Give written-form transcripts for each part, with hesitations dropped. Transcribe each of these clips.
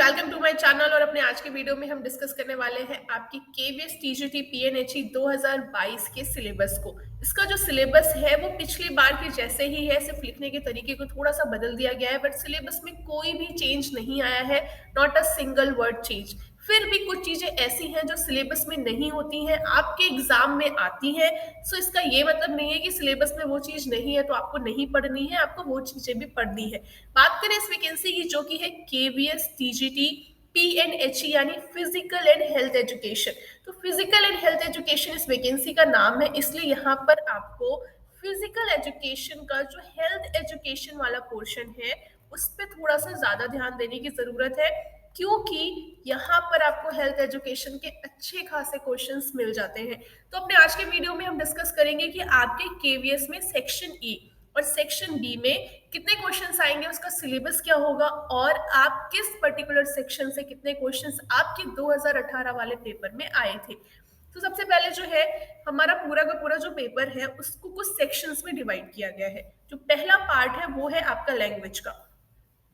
Welcome to my channel. और अपने आज के वीडियो में हम डिस्कस करने वाले हैं आपकी केवीएस टीजीटी पीएनएचई 2022 के सिलेबस को। इसका जो सिलेबस है वो पिछली बार के जैसे ही है, सिर्फ लिखने के तरीके को थोड़ा सा बदल दिया गया है, बट सिलेबस में कोई भी चेंज नहीं आया है, not a single word change. फिर भी कुछ चीजें ऐसी हैं जो सिलेबस में नहीं होती हैं, आपके एग्जाम में आती हैं। सो इसका ये मतलब नहीं है कि सिलेबस में वो चीज नहीं है तो आपको नहीं पढ़नी है, आपको वो चीजें भी पढ़नी है। बात करें इस वैकेंसी की जो कि है केवीएस टीजीटी पीएनएचई यानी फिजिकल एंड हेल्थ एजुकेशन। तो फिजिकल एंड हेल्थ एजुकेशन इस वैकेंसी का नाम है, इसलिए यहाँ पर आपको फिजिकल एजुकेशन का जो हेल्थ एजुकेशन वाला पोर्शन है उस पर थोड़ा सा ज्यादा ध्यान देने की जरूरत है, क्योंकि यहाँ पर आपको हेल्थ एजुकेशन के अच्छे खासे क्वेश्चंस मिल जाते हैं। तो अपने आज के वीडियो में हम डिस्कस करेंगे कि आपके केवीएस में सेक्शन ई और सेक्शन बी में कितने क्वेश्चंस आएंगे, उसका सिलेबस क्या होगा और आप किस पर्टिकुलर सेक्शन से कितने क्वेश्चंस आपके 2018 वाले पेपर में आए थे। तो सबसे पहले जो है हमारा पूरा का पूरा जो पेपर है उसको कुछ सेक्शंस में डिवाइड किया गया है। जो पहला पार्ट है वो है आपका लैंग्वेज का।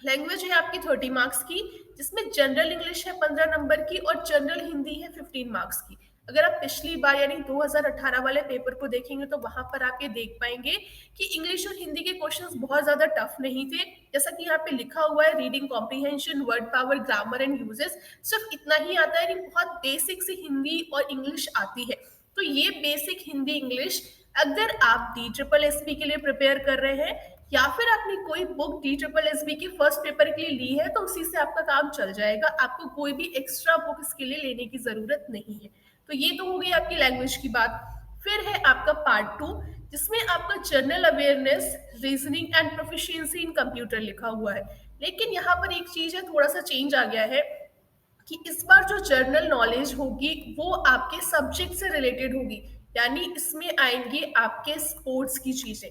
लैंग्वेज है आपकी 30 मार्क्स की, जिसमें जनरल इंग्लिश है 15 नंबर की और जनरल हिंदी है 15 मार्क्स की। अगर आप पिछली बार यानी 2018 वाले पेपर को देखेंगे तो वहां पर आप ये देख पाएंगे कि इंग्लिश और हिंदी के क्वेश्चंस बहुत ज्यादा टफ नहीं थे। जैसा कि यहाँ पे लिखा हुआ है, reading comprehension, word power, grammar and uses, सिर्फ इतना ही आता है कि बहुत बेसिक सी हिंदी और इंग्लिश आती है। तो ये बेसिक हिंदी इंग्लिश अगर आप DSSB के लिए प्रिपेयर कर रहे हैं या फिर आपने कोई बुक DSSB की फर्स्ट पेपर के लिए ली है तो उसी से आपका काम चल जाएगा, आपको कोई भी एक्स्ट्रा बुक इसके लिए लेने की जरूरत नहीं है। तो ये तो हो गई आपकी लैंग्वेज की बात। फिर है आपका पार्ट 2, जिसमें आपका general awareness, reasoning and proficiency in computer लिखा हुआ है। लेकिन यहाँ पर एक चीज है, थोड़ा सा चेंज आ गया है कि इस बार जो जनरल नॉलेज होगी वो आपके सब्जेक्ट से रिलेटेड होगी, यानी इसमें आएंगे आपके स्पोर्ट्स की चीजें।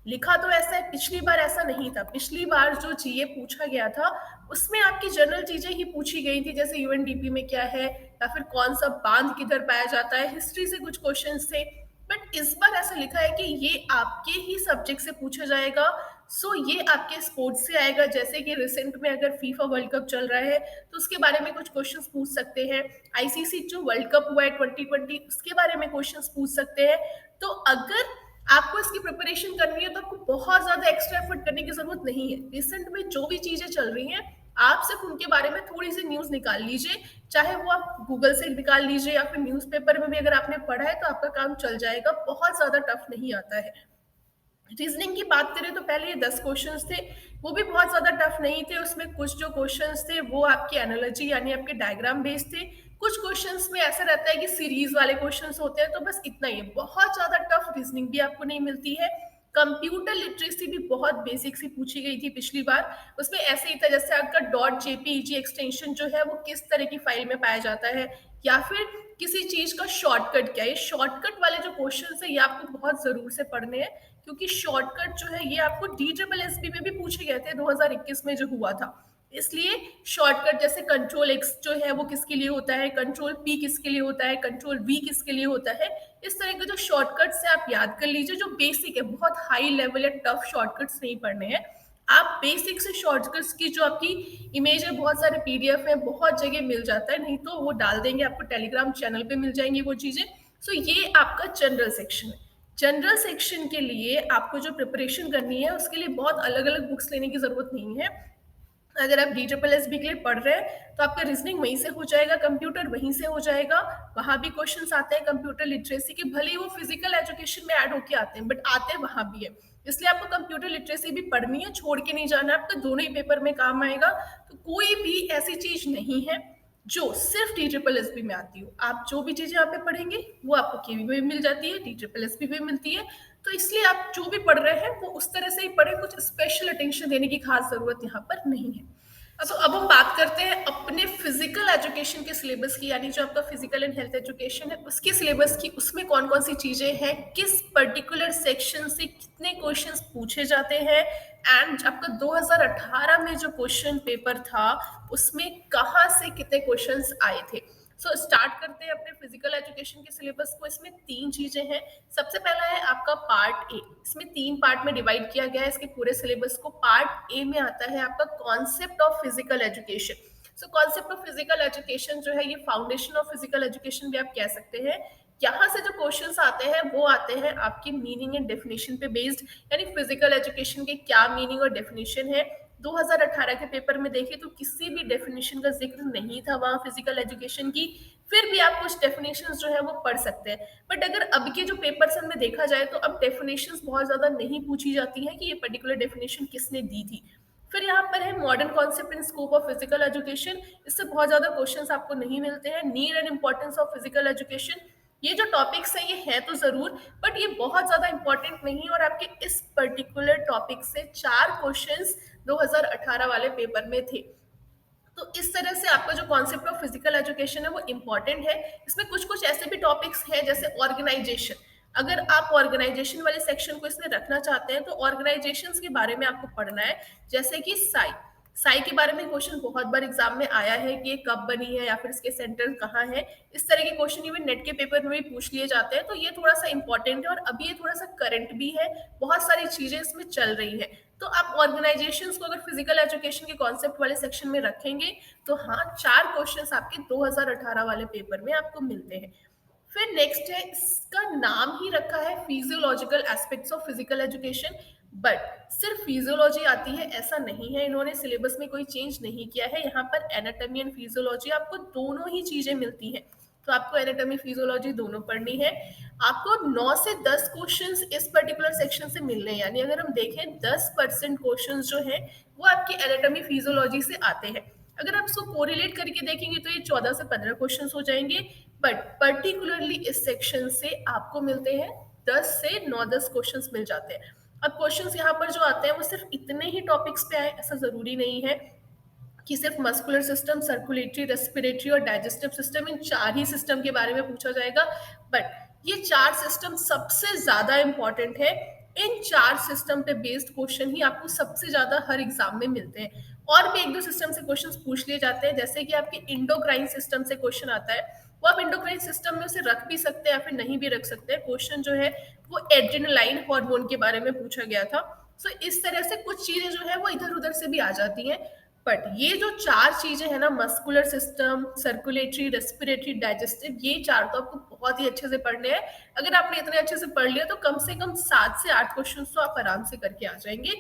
लिखा तो ऐसा है, पिछली बार ऐसा नहीं था। पिछली बार जो जीए पूछा गया था उसमें आपकी जनरल चीजें ही पूछी गई थी, जैसे यूएनडीपी में क्या है या फिर कौन सा बांध किधर पाया जाता है, हिस्ट्री से कुछ क्वेश्चंस थे। बट इस बार ऐसा लिखा है कि ये आपके ही सब्जेक्ट से पूछा जाएगा। सो ये आपके स्पोर्ट्स से आएगा, जैसे कि रिसेंट में अगर फीफा वर्ल्ड कप चल रहा है तो उसके बारे में कुछ क्वेश्चंस पूछ सकते हैं। आईसीसी जो वर्ल्ड कप हुआ है 2020 उसके बारे में क्वेश्चंस पूछ सकते हैं। तो अगर आपको इसकी प्रिपरेशन करनी है तो आपको बहुत ज्यादा एक्स्ट्रा एफर्ट करने की जरूरत नहीं है। रिसेंट में जो भी चीजें चल रही हैं आप सिर्फ उनके बारे में थोड़ी सी न्यूज निकाल लीजिए, चाहे वो आप गूगल से निकाल लीजिए या फिर न्यूज़पेपर में भी अगर आपने पढ़ा है तो आपका काम चल जाएगा, बहुत ज्यादा टफ नहीं आता है। रीजनिंग की बात करें तो पहले ये 10 क्वेश्चंस थे, वो भी बहुत ज्यादा टफ नहीं थे। उसमें कुछ जो क्वेश्चंस थे वो आपकी एनालॉजी यानी आपके डायग्राम बेस्ड थे। कुछ क्वेश्चंस में ऐसा रहता है कि सीरीज वाले क्वेश्चंस होते हैं, तो बस इतना ही है, बहुत ज्यादा टफ रीजनिंग भी आपको नहीं मिलती है। कंप्यूटर लिटरेसी भी बहुत बेसिक सी पूछी गई थी पिछली बार। उसमें ऐसे ही था जैसे आपका .jpeg एक्सटेंशन जो है वो किस तरह की फाइल में पाया जाता है, या फिर किसी चीज का शॉर्टकट क्या है। ये शॉर्टकट वाले जो क्वेश्चन है ये आपको बहुत जरूर से पढ़ने हैं, क्योंकि शॉर्टकट जो है ये आपको DSSB में भी पूछे गए थे 2021 में जो हुआ था। इसलिए शॉर्टकट जैसे कंट्रोल एक्स जो है वो किसके लिए होता है, कंट्रोल पी किसके लिए होता है, कंट्रोल वी किसके लिए होता है, इस तरह के जो शॉर्टकट्स है आप याद कर लीजिए। जो बेसिक है, बहुत हाई लेवल या टफ शॉर्टकट्स नहीं पढ़ने हैं। आप बेसिक से शॉर्टकट्स की जो आपकी इमेज है, बहुत सारे PDF है, बहुत जगह मिल जाता है, नहीं तो वो डाल देंगे आपको, टेलीग्राम चैनल पे मिल जाएंगी वो चीजें। सो ये आपका जनरल सेक्शन है। जनरल सेक्शन के लिए आपको जो प्रिपरेशन करनी है उसके लिए बहुत अलग अलग बुक्स लेने की जरूरत नहीं है। अगर आप DSSB के लिए पढ़ रहे हैं तो आपका रीजनिंग वहीं से हो जाएगा, कंप्यूटर वहीं से हो जाएगा। वहां भी क्वेश्चंस आते हैं कंप्यूटर लिटरेसी के, भले ही वो फिजिकल एजुकेशन में ऐड होके आते हैं बट आते हैं वहां भी है। इसलिए आपको कंप्यूटर लिटरेसी भी पढ़नी है, छोड़ के नहीं जाना है, आपका दोनों ही पेपर में काम आएगा। तो कोई भी ऐसी चीज नहीं है जो सिर्फ DSSB में आती हो। आप जो भी चीजें यहाँ पे पढ़ेंगे वो आपको केवी में भी मिल जाती है, DSSB में मिलती है। तो इसलिए आप जो भी पढ़ रहे हैं वो उस तरह से ही पढ़े, कुछ स्पेशल अटेंशन देने की खास जरूरत यहाँ पर नहीं है। अब हम बात करते हैं अपने फिजिकल एजुकेशन के सिलेबस की, यानी जो आपका फिजिकल एंड हेल्थ एजुकेशन है उसके सिलेबस की। उसमें कौन कौन सी चीजें हैं, किस पर्टिकुलर सेक्शन से कितने क्वेश्चंस पूछे जाते हैं, एंड आपका 2018 में जो क्वेश्चन पेपर था उसमें कहाँ से कितने क्वेश्चंस आए थे। सो स्टार्ट करते हैं अपने फिजिकल एजुकेशन के सिलेबस को। इसमें 3 चीजें हैं। सबसे पहला है आपका पार्ट ए, इसमें 3 पार्ट में डिवाइड किया गया है इसके पूरे सिलेबस को। पार्ट ए में आता है आपका concept of physical education. So concept of physical education जो है ये फाउंडेशन ऑफ फिजिकल एजुकेशन भी आप कह सकते हैं। यहाँ से जो क्वेश्चंस आते हैं वो आते हैं आपकी मीनिंग एंड डेफिनेशन पे बेस्ड, यानी फिजिकल एजुकेशन के क्या मीनिंग और डेफिनेशन है। 2018 के पेपर में देखिए तो किसी भी डेफिनेशन का जिक्र नहीं था वहाँ फिजिकल एजुकेशन की, फिर भी आप कुछ डेफिनेशंस जो है वो पढ़ सकते हैं। बट अगर अब के जो पेपर्स में देखा जाए तो अब डेफिनेशंस बहुत ज्यादा नहीं पूछी जाती हैं कि ये पर्टिकुलर डेफिनेशन किसने दी थी। फिर यहाँ पर है modern concept in scope of physical education, इससे बहुत ज्यादा क्वेश्चंस आपको नहीं मिलते हैं। Need and importance of physical education, ये जो टॉपिक्स है ये है तो जरूर, बट ये बहुत ज्यादा इंपॉर्टेंट नहीं, और आपके इस पर्टिकुलर टॉपिक से 4 क्वेश्चंस 2018 वाले पेपर में थे। तो इस तरह से आपका जो कॉन्सेप्ट ऑफ फिजिकल एजुकेशन है वो इम्पॉर्टेंट है। इसमें कुछ कुछ ऐसे भी टॉपिक्स हैं जैसे ऑर्गेनाइजेशन, अगर आप ऑर्गेनाइजेशन वाले सेक्शन को इसमें रखना चाहते हैं तो ऑर्गेनाइजेशंस के बारे में आपको पढ़ना है। जैसे कि साई, साई के बारे में क्वेश्चन बहुत बार एग्जाम में आया है कि ये कब बनी है या फिर इसके सेंटर कहाँ है। इस तरह के क्वेश्चन इवन नेट के पेपर में भी पूछ लिए जाते हैं, तो ये थोड़ा सा इंपॉर्टेंट है और अभी ये थोड़ा सा करंट भी है, बहुत सारी चीजें इसमें चल रही है। तो आप ऑर्गेनाइजेशंस को अगर फिजिकल एजुकेशन के कॉन्सेप्ट वाले सेक्शन में रखेंगे तो हाँ 4 क्वेश्चंस आपके 2018 वाले पेपर में आपको मिलते हैं। फिर नेक्स्ट है, इसका नाम ही रखा है physiological aspects of physical education, but सिर्फ फिजियोलॉजी आती है ऐसा नहीं है, इन्होंने सिलेबस में कोई चेंज नहीं किया है। यहाँ पर एनाटॉमी एंड फिजियोलॉजी आपको दोनों ही चीजें मिलती हैं, तो आपको एनाटॉमी फिजियोलॉजी दोनों पढ़नी है। आपको 9 से 10 क्वेश्चंस इस पर्टिकुलर सेक्शन से मिलने हैं, यानी अगर हम देखें 10% क्वेश्चंस जो हैं वो आपके एनाटॉमी फिजियोलॉजी से आते हैं। अगर आप इसको कोरिलेट करके देखेंगे तो ये 14 से 15 क्वेश्चंस हो जाएंगे, बट पर्टिकुलरली इस सेक्शन से आपको मिलते हैं 10 से 9-10 क्वेश्चंस मिल जाते हैं। अब क्वेश्चंस यहाँ पर जो आते हैं वो सिर्फ इतने ही टॉपिक्स पे आए ऐसा जरूरी नहीं है कि सिर्फ मस्कुलर सिस्टम, सर्कुलेटरी, रेस्पिरेटरी और डाइजेस्टिव सिस्टम, इन 4 ही सिस्टम के बारे में पूछा जाएगा, बट ये 4 सिस्टम सबसे ज्यादा इंपॉर्टेंट है। इन 4 सिस्टम पे बेस्ड क्वेश्चन ही आपको सबसे ज्यादा हर एग्जाम में मिलते हैं। और भी एक दो सिस्टम से क्वेश्चन पूछ लिए जाते हैं, जैसे कि आपके इंडोक्राइन सिस्टम से क्वेश्चन आता है, वो आप इंडोक्राइन सिस्टम में उसे रख भी सकते हैं या फिर नहीं भी रख सकते हैं। क्वेश्चन जो है वो एड्रेनालाइन हार्मोन के बारे में पूछा गया था। सो इस तरह से कुछ चीजें जो है वो इधर उधर से भी आ जाती हैं, बट ये जो 4 चीजें हैं ना, muscular system, circulatory, respiratory, digestive, ये 4 तो आपको बहुत ही अच्छे से पढ़ने हैं। अगर आपने इतने अच्छे से पढ़ लिया तो कम से कम 7 से 8 क्वेश्चन तो आप आराम से करके आ जाएंगे।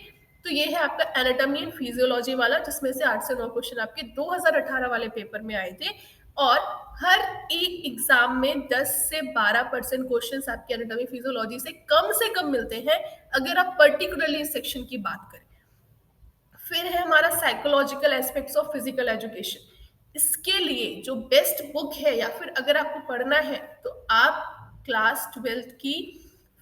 तो ये है आपका एनाटॉमी एंड फिजियोलॉजी वाला, जिसमें से 8 से 9 क्वेश्चन आपके 2018 वाले पेपर में आए थे। और हर एक एग्जाम में 10 से 12% क्वेश्चन आपके एनाटॉमी फिजियोलॉजी से कम मिलते हैं, अगर आप पर्टिकुलरली इस सेक्शन की बात करें। फिर है हमारा psychological aspects of physical education. इसके लिए जो बेस्ट बुक है, या फिर अगर आपको पढ़ना है तो आप क्लास 12th की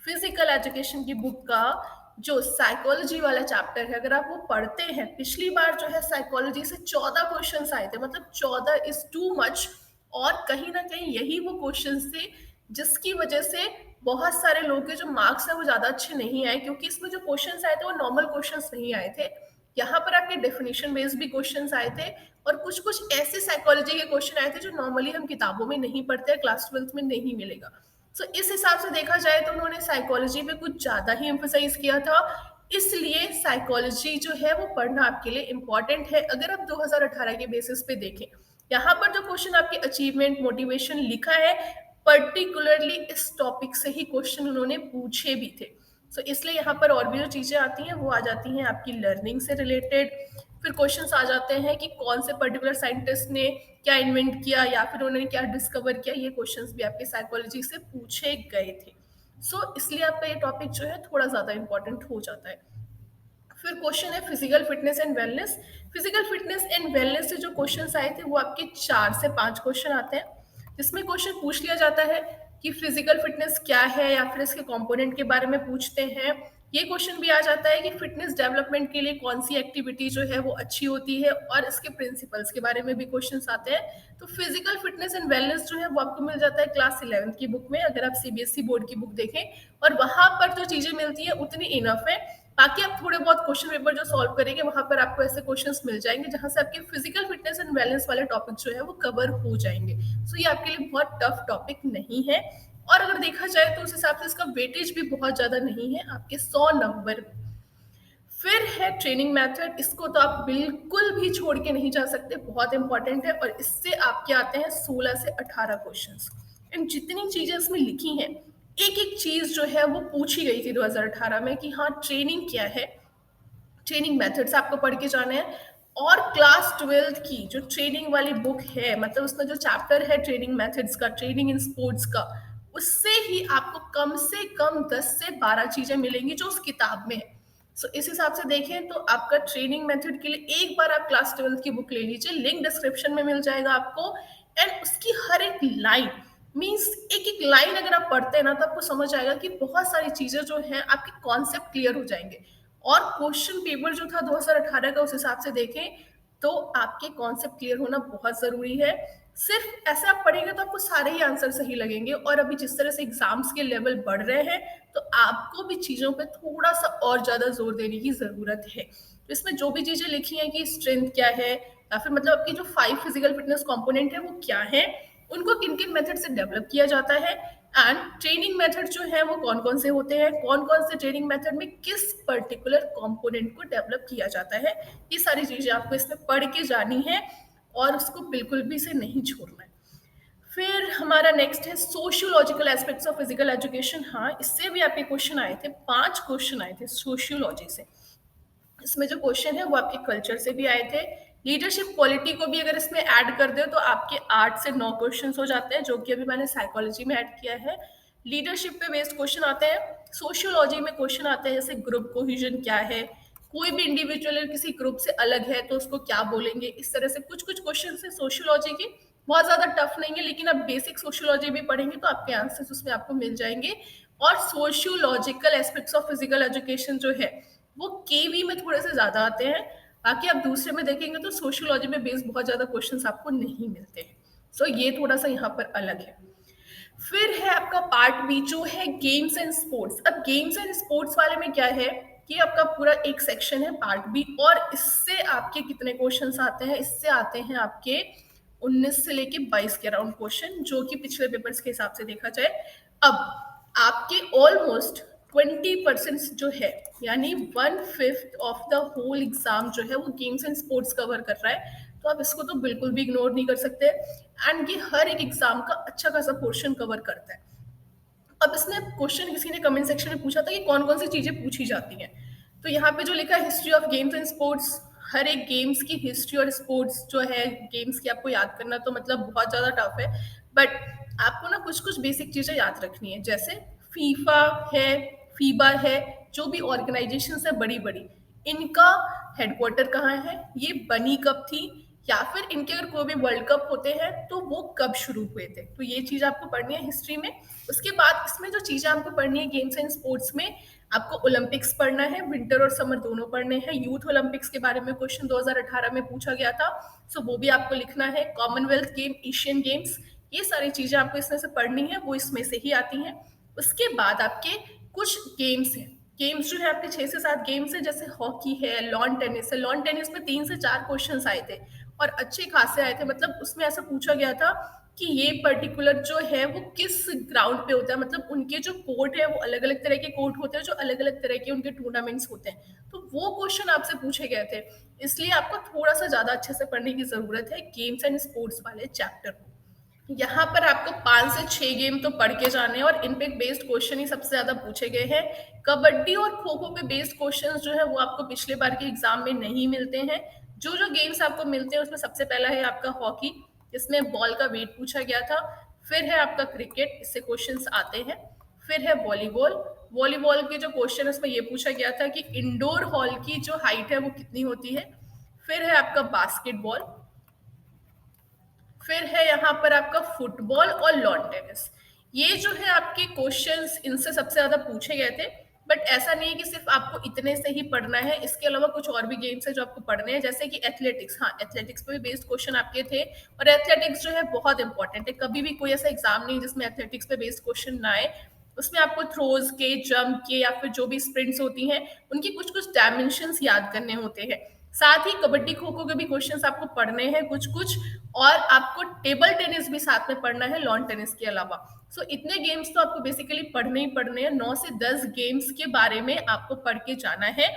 फिजिकल एजुकेशन की बुक का जो साइकोलॉजी वाला चैप्टर है, अगर आप वो पढ़ते हैं, पिछली बार जो है साइकोलॉजी से 14 क्वेश्चंस आए थे, मतलब 14 इज टू मच। और कहीं ना कहीं यही वो क्वेश्चंस थे जिसकी वजह से बहुत सारे लोगों के जो मार्क्स है वो ज्यादा अच्छे नहीं आए, क्योंकि इसमें जो क्वेश्चंस आए थे वो नॉर्मल क्वेश्चंस नहीं आए थे। यहाँ पर आपके डेफिनेशन बेस्ड भी क्वेश्चंस आए थे, और कुछ कुछ ऐसे साइकोलॉजी के क्वेश्चन आए थे जो नॉर्मली हम किताबों में नहीं पढ़ते हैं, क्लास 12th में नहीं मिलेगा। सो इस हिसाब से देखा जाए तो उन्होंने साइकोलॉजी पे कुछ ज्यादा ही एम्फोसाइज किया था, इसलिए साइकोलॉजी जो है वो पढ़ना आपके लिए इम्पोर्टेंट है। अगर आप 2018 के बेसिस पे देखें, यहाँ पर जो क्वेश्चन आपके अचीवमेंट, मोटिवेशन लिखा है, पर्टिकुलरली इस टॉपिक से ही क्वेश्चन उन्होंने पूछे भी थे। सो इसलिए यहाँ पर और भी जो चीजें आती हैं वो आ जाती हैं आपकी लर्निंग से रिलेटेड। फिर क्वेश्चंस आ जाते हैं कि कौन से पर्टिकुलर साइंटिस्ट ने क्या इन्वेंट किया या फिर उन्होंने क्या डिस्कवर किया, ये क्वेश्चंस भी आपके साइकोलॉजी से पूछे गए थे। सो इसलिए आपका ये टॉपिक जो है थोड़ा ज्यादा इंपॉर्टेंट हो जाता है। फिर क्वेश्चन है physical fitness and wellness. Physical fitness and wellness से जो क्वेश्चंस आए थे वो आपके 4 से 5 क्वेश्चन आते हैं, जिसमें क्वेश्चन पूछ लिया जाता है कि फिजिकल फिटनेस क्या है, या फिर इसके कंपोनेंट के बारे में पूछते हैं। ये क्वेश्चन भी आ जाता है कि फिटनेस डेवलपमेंट के लिए कौन सी एक्टिविटी जो है वो अच्छी होती है, और इसके प्रिंसिपल्स के बारे में भी क्वेश्चंस आते हैं। तो फिजिकल फिटनेस एंड वेलनेस जो है वो आपको मिल जाता है क्लास 11th की बुक में, अगर आप सीबीएसई बोर्ड की बुक देखें, और वहां पर जो चीजें मिलती है उतनी इनफ है। बाकी आप थोड़े बहुत क्वेश्चन पेपर जो सॉल्व करेंगे वहां पर आपको ऐसे क्वेश्चंस मिल जाएंगे जहां से आपके फिजिकल फिटनेस एंड बैलेंस वाले टॉपिक जो है वो कवर हो जाएंगे। सो ये आपके लिए बहुत टफ टॉपिक नहीं है, और अगर देखा जाए तो उस हिसाब से इसका वेटेज भी बहुत ज्यादा नहीं है, आपके 100 नंबर। फिर है ट्रेनिंग मेथड, इसको तो आप बिल्कुल भी छोड़ के नहीं जा सकते, बहुत इंपॉर्टेंट है। और इससे आपके आते हैं 16 से 18 क्वेश्चंस। इन जितनी चीजें इसमें लिखी हैं, एक एक चीज जो है वो पूछी गई थी 2018 में कि हाँ ट्रेनिंग क्या है, ट्रेनिंग मेथड्स आपको पढ़ के जाने हैं। और क्लास 12th की जो ट्रेनिंग वाली बुक है, मतलब उसमें जो चैप्टर है ट्रेनिंग मेथड्स का, ट्रेनिंग इन स्पोर्ट्स का, उससे ही आपको कम से कम 10 से 12 चीजें मिलेंगी जो उस किताब में है। सो इस हिसाब से देखें तो आपका ट्रेनिंग मेथड के लिए एक बार आप क्लास 12th की बुक ले लीजिए, लिंक डिस्क्रिप्शन में मिल जाएगा आपको। एंड उसकी हर एक लाइन, मीन्स एक एक लाइन अगर आप पढ़ते हैं ना तो आपको समझ आएगा कि बहुत सारी चीजें जो हैं आपके कॉन्सेप्ट क्लियर हो जाएंगे। और क्वेश्चन पेपर जो था 2018 का, उस हिसाब से देखें तो आपके कॉन्सेप्ट क्लियर होना बहुत जरूरी है। सिर्फ ऐसे आप पढ़ेंगे तो आपको सारे ही आंसर सही लगेंगे। और अभी जिस तरह से एग्जाम्स के लेवल बढ़ रहे हैं, तो आपको भी चीजों पे थोड़ा सा और ज्यादा जोर देने की जरूरत है। तो इसमें जो भी चीजें लिखी हैं कि स्ट्रेंथ क्या है, या फिर मतलब आपकी जो 5 फिजिकल फिटनेस कंपोनेंट है वो क्या है, उनको किन किन मेथड से डेवलप किया जाता है, एंड ट्रेनिंग मेथड जो है वो कौन कौन से होते हैं, कौन कौन से ट्रेनिंग मेथड में किस पर्टिकुलर कंपोनेंट को डेवलप किया जाता है, ये सारी चीजें आपको इसमें पढ़ के जानी है और उसको बिल्कुल भी इसे नहीं छोड़ना है। फिर हमारा नेक्स्ट है sociological aspects of physical education. हाँ, इससे भी आपके क्वेश्चन आए थे, 5 क्वेश्चन आए थे सोशियोलॉजी से। इसमें जो क्वेश्चन है वो आपके कल्चर से भी आए थे। लीडरशिप क्वालिटी को भी अगर इसमें ऐड कर दो तो आपके 8 से 9 क्वेश्चन हो जाते हैं, जो कि अभी मैंने साइकोलॉजी में ऐड किया है। लीडरशिप पे बेस्ड क्वेश्चन आते हैं। सोशियोलॉजी में क्वेश्चन आते हैं जैसे ग्रुप कोहिजन क्या है, कोई भी इंडिविजुअल किसी ग्रुप से अलग है तो उसको क्या बोलेंगे, इस तरह से कुछ कुछ क्वेश्चन है सोशियोलॉजी के। बहुत ज्यादा टफ नहीं है, लेकिन आप बेसिक सोशियोलॉजी भी पढ़ेंगे तो आपके आंसर्स उसमें आपको मिल जाएंगे। और sociological aspects of physical education जो है वो केवी में थोड़े से ज्यादा आते हैं। बाकी आप दूसरे में देखेंगे तो सोशियोलॉजी में बेस बहुत ज्यादा क्वेश्चंस आपको नहीं मिलते हैं। सो ये थोड़ा सा यहाँ पर अलग है। फिर है आपका पार्ट बी जो है गेम्स एंड स्पोर्ट्स। अब गेम्स एंड स्पोर्ट्स वाले में क्या है कि आपका पूरा एक सेक्शन है पार्ट बी, और इससे आपके कितने क्वेश्चंस आते हैं, इससे आते हैं आपके 19 से लेके 22 के अराउंड क्वेश्चन, जो कि पिछले पेपर्स के हिसाब से देखा जाए। अब आपके ऑलमोस्ट 20% जो है, यानी 1/5 ऑफ द होल एग्जाम जो है वो गेम्स एंड स्पोर्ट्स कवर कर रहा है। तो आप इसको तो बिल्कुल भी इग्नोर नहीं कर सकते। एंड ये हर एक एग्जाम का अच्छा खासा पोर्शन कवर करता है। अब इसमें क्वेश्चन किसी ने कमेंट सेक्शन में पूछा था कि कौन कौन सी चीजें पूछी जाती हैं, तो यहाँ पे जो लिखा है history of games and sports, हर एक गेम्स की हिस्ट्री और स्पोर्ट्स जो है गेम्स की आपको याद करना तो मतलब बहुत ज्यादा टफ है। बट आपको ना कुछ कुछ बेसिक चीजें याद रखनी है, जैसे फीफा है, फीबा है, जो भी ऑर्गेनाइजेशन है बड़ी बड़ी, इनका हेडक्वार्टर कहाँ है, ये बनी कब थी, या फिर इनके अगर कोई भी वर्ल्ड कप होते हैं तो वो कब शुरू हुए थे। तो ये चीज आपको पढ़नी है हिस्ट्री में। उसके बाद इसमें जो चीजें आपको पढ़नी है गेम्स एंड स्पोर्ट्स में, आपको ओलंपिक्स पढ़ना है, विंटर और समर दोनों पढ़ने हैं। यूथ ओलंपिक्स के बारे में क्वेश्चन 2018 में पूछा गया था, सो वो भी आपको लिखना है। कॉमनवेल्थ गेम, एशियन गेम्स, ये सारी चीजें आपको इसमें से पढ़नी है, वो इसमें से ही आती हैं। उसके बाद आपके कुछ गेम्स हैं, गेम्स जो है आपके 6 से 7 गेम्स है, जैसे हॉकी है, लॉन टेनिस है। लॉन टेनिस में 3 से 4 क्वेश्चन आए थे और अच्छे खासे आए थे। मतलब उसमें ऐसा पूछा गया था कि ये पर्टिकुलर जो है वो किस ग्राउंड पे होता है, मतलब उनके जो कोर्ट है वो अलग अलग तरह के कोर्ट होते हैं, जो अलग अलग तरह के उनके टूर्नामेंट्स होते हैं। तो वो क्वेश्चन आपसे पूछे गए थे, इसलिए आपको थोड़ा सा ज्यादा अच्छे से पढ़ने की जरूरत है गेम्स एंड स्पोर्ट्स वाले चैप्टर को। यहाँ पर आपको 5 से 6 गेम तो पढ़ के जाने हैं, और इन पे बेस्ड क्वेश्चन ही सबसे ज्यादा पूछे गए हैं। कबड्डी और खो खो पे बेस्ड क्वेश्चंस जो है वो आपको पिछले बार के एग्जाम में नहीं मिलते हैं। जो जो गेम्स आपको मिलते हैं उसमें सबसे पहला है आपका हॉकी, जिसमें बॉल का वेट पूछा गया था। फिर है आपका क्रिकेट, इससे क्वेश्चंस आते हैं। फिर है वॉलीबॉल, वॉलीबॉल के जो क्वेश्चन है उसमें ये पूछा गया था कि इंडोर हॉल की जो हाइट है वो कितनी होती है। फिर है आपका बास्केटबॉल। फिर है यहाँ पर आपका फुटबॉल और लॉन टेनिस। ये जो है आपके क्वेश्चंस इनसे सबसे ज्यादा पूछे गए थे। बट ऐसा नहीं है कि सिर्फ आपको इतने से ही पढ़ना है, इसके अलावा कुछ और भी गेम्स है जो आपको पढ़ने हैं, जैसे कि एथलेटिक्स। हाँ, एथलेटिक्स पे भी बेस्ड क्वेश्चन आपके थे, और एथलेटिक्स जो है बहुत इंपॉर्टेंट है। कभी भी कोई ऐसा एग्जाम नहीं जिसमें एथलेटिक्स पे बेस्ड क्वेश्चन ना आए। उसमें आपको थ्रोज के, जंप के, या फिर जो भी स्प्रिंट्स होती हैं उनकी कुछ कुछ डायमेंशंस याद करने होते हैं। साथ ही कबड्डी खो खो के भी क्वेश्चंस आपको पढ़ने हैं कुछ कुछ, और आपको टेबल टेनिस भी साथ में पढ़ना है लॉन टेनिस के अलावा। सो इतने गेम्स तो आपको बेसिकली पढ़ने ही पढ़ने हैं। 9 से 10 गेम्स के बारे में आपको पढ़ के जाना है।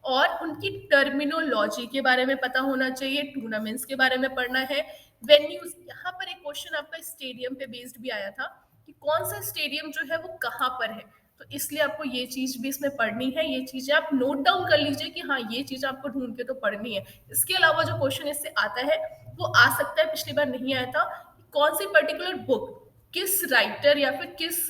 और उनकी टर्मिनोलॉजी के बारे में पता होना चाहिए, टूर्नामेंट्स के बारे में पढ़ना है, वेन्यूज। यहाँ पर एक क्वेश्चन आपका स्टेडियम पे बेस्ड भी आया था कि कौन सा स्टेडियम जो है वो कहाँ पर है, तो इसलिए आपको ये चीज भी इसमें पढ़नी है। ये चीजें आप नोट डाउन कर लीजिए कि हाँ ये चीज आपको ढूंढ के तो पढ़नी है। इसके अलावा जो क्वेश्चन इससे आता है वो आ सकता है, पिछली बार नहीं आया था, कौन सी पर्टिकुलर बुक किस राइटर या फिर किस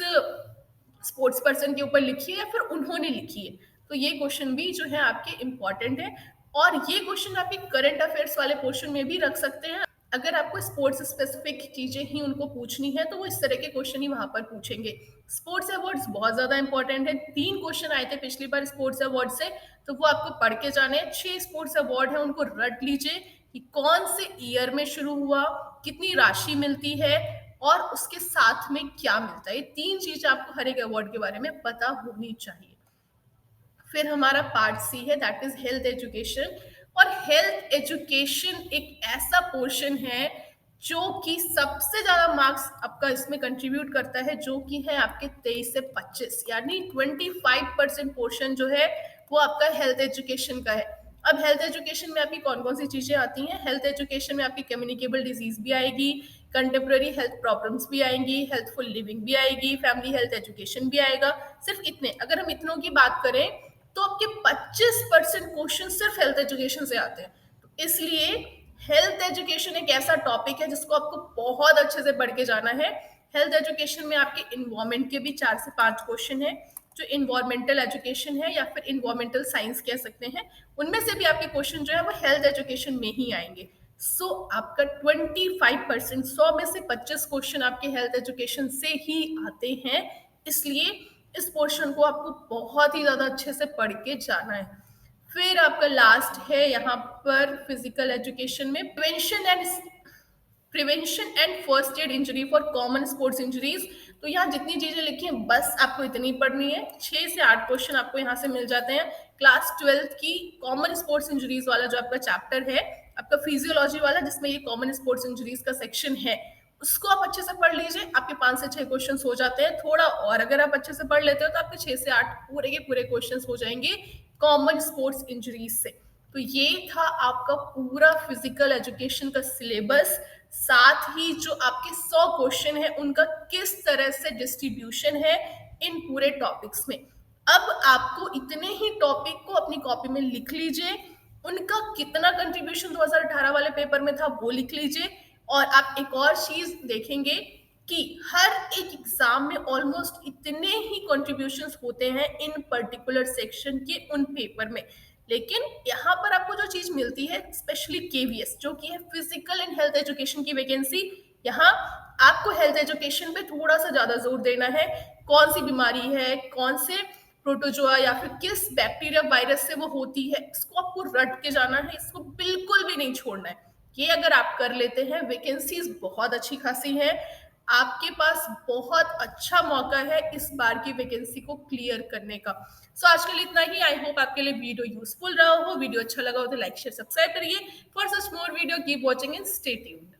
स्पोर्ट्स पर्सन के ऊपर लिखी है या फिर उन्होंने लिखी है। तो ये क्वेश्चन भी जो है आपके इम्पॉर्टेंट है, और ये क्वेश्चन आपके करंट अफेयर्स वाले पोर्शन में भी रख सकते हैं। अगर आपको स्पोर्ट्स स्पेसिफिक चीजें ही उनको पूछनी है तो वो इस तरह के क्वेश्चन ही वहां पर पूछेंगे। स्पोर्ट्स अवार्ड्स बहुत ज्यादा इंपॉर्टेंट है, 3 क्वेश्चन आए थे पिछली बार स्पोर्ट्स अवार्ड से, तो वो आपको पढ़ के जाने हैं। 6 स्पोर्ट्स अवार्ड है, उनको रट लीजिए कि कौन से ईयर में शुरू हुआ, कितनी राशि मिलती है और उसके साथ में क्या मिलता है। ये 3 चीज आपको हर एक अवार्ड के बारे में पता होनी चाहिए। फिर हमारा पार्ट सी है, दैट इज हेल्थ एजुकेशन। और हेल्थ एजुकेशन एक ऐसा पोर्शन है जो कि सबसे ज्यादा मार्क्स आपका इसमें कंट्रीब्यूट करता है, जो कि है आपके 23 से 25, यानी 25% पोर्शन जो है वो आपका हेल्थ एजुकेशन का है। अब हेल्थ एजुकेशन में आपकी कौन कौन सी चीजें आती हैं? हेल्थ एजुकेशन में आपकी कम्युनिकेबल डिजीज भी आएगी, कंटेम्प्रेरी हेल्थ प्रॉब्लम्स भी आएंगी, हेल्थफुल लिविंग भी आएगी, फैमिली हेल्थ एजुकेशन भी आएगा। सिर्फ इतने, अगर हम इतनों की बात करें तो आपके 25% क्वेश्चन सिर्फ हेल्थ एजुकेशन से आते हैं। तो इसलिए हेल्थ एजुकेशन एक ऐसा टॉपिक है जिसको आपको बहुत अच्छे से पढ़ के जाना है। हेल्थ एजुकेशन में आपके इन्वायरमेंट के भी 4 से 5 क्वेश्चन है, जो इन्वायरमेंटल एजुकेशन है या फिर इन्वायरमेंटल साइंस कह सकते हैं, उनमें से भी आपके क्वेश्चन जो है वो हेल्थ एजुकेशन में ही आएंगे। सो आपका 25%, 100 में से 25 क्वेश्चन आपके हेल्थ एजुकेशन से ही आते हैं। इसलिए इस पोर्शन को आपको बहुत ही ज्यादा अच्छे से पढ़ के जाना है। फिर आपका लास्ट है यहाँ पर फिजिकल एजुकेशन में prevention and first aid injury for common sports injuries. तो यहाँ जितनी चीजें लिखी हैं बस आपको इतनी पढ़नी है। 6 से 8 क्वेश्चन आपको यहाँ से मिल जाते हैं। क्लास 12th की कॉमन स्पोर्ट्स इंजरीज वाला जो आपका चैप्टर है, आपका फिजियोलॉजी वाला, जिसमें ये कॉमन स्पोर्ट्स इंजरीज का सेक्शन है, उसको आप अच्छे से पढ़ लीजिए। आपके 5 से 6 क्वेश्चन हो जाते हैं। थोड़ा और अगर आप अच्छे से पढ़ लेते हो तो आपके 6 से 8 पूरे के पूरे क्वेश्चन हो जाएंगे कॉमन स्पोर्ट्स इंजरीज से। तो ये था आपका पूरा फिजिकल एजुकेशन का सिलेबस। साथ ही जो आपके 100 क्वेश्चन है उनका किस तरह से डिस्ट्रीब्यूशन है इन पूरे टॉपिक्स में। अब आपको इतने ही टॉपिक को अपनी कॉपी में लिख लीजिए, उनका कितना कंट्रीब्यूशन 2018 वाले पेपर में था वो लिख लीजिए। और आप एक और चीज देखेंगे कि हर एक एग्जाम में ऑलमोस्ट इतने ही कंट्रीब्यूशंस होते हैं इन पर्टिकुलर सेक्शन के उन पेपर में। लेकिन यहाँ पर आपको जो चीज मिलती है, स्पेशली केवीएस जो कि है फिजिकल एंड हेल्थ एजुकेशन की वैकेंसी, यहाँ आपको हेल्थ एजुकेशन पे थोड़ा सा ज्यादा जोर देना है। कौन सी बीमारी है, कौन से प्रोटोजोआ या फिर किस बैक्टीरिया वायरस से वो होती है, इसको आपको रट के जाना है, इसको बिल्कुल भी नहीं छोड़ना है। ये अगर आप कर लेते हैं, वैकेंसीज बहुत अच्छी खासी है, आपके पास बहुत अच्छा मौका है इस बार की वैकेंसी को क्लियर करने का। सो आज के लिए इतना ही। आई होप आपके लिए वीडियो यूजफुल रहा हो। वीडियो अच्छा लगा हो तो लाइक शेयर सब्सक्राइब करिए। For such more video keep watching and stay tuned.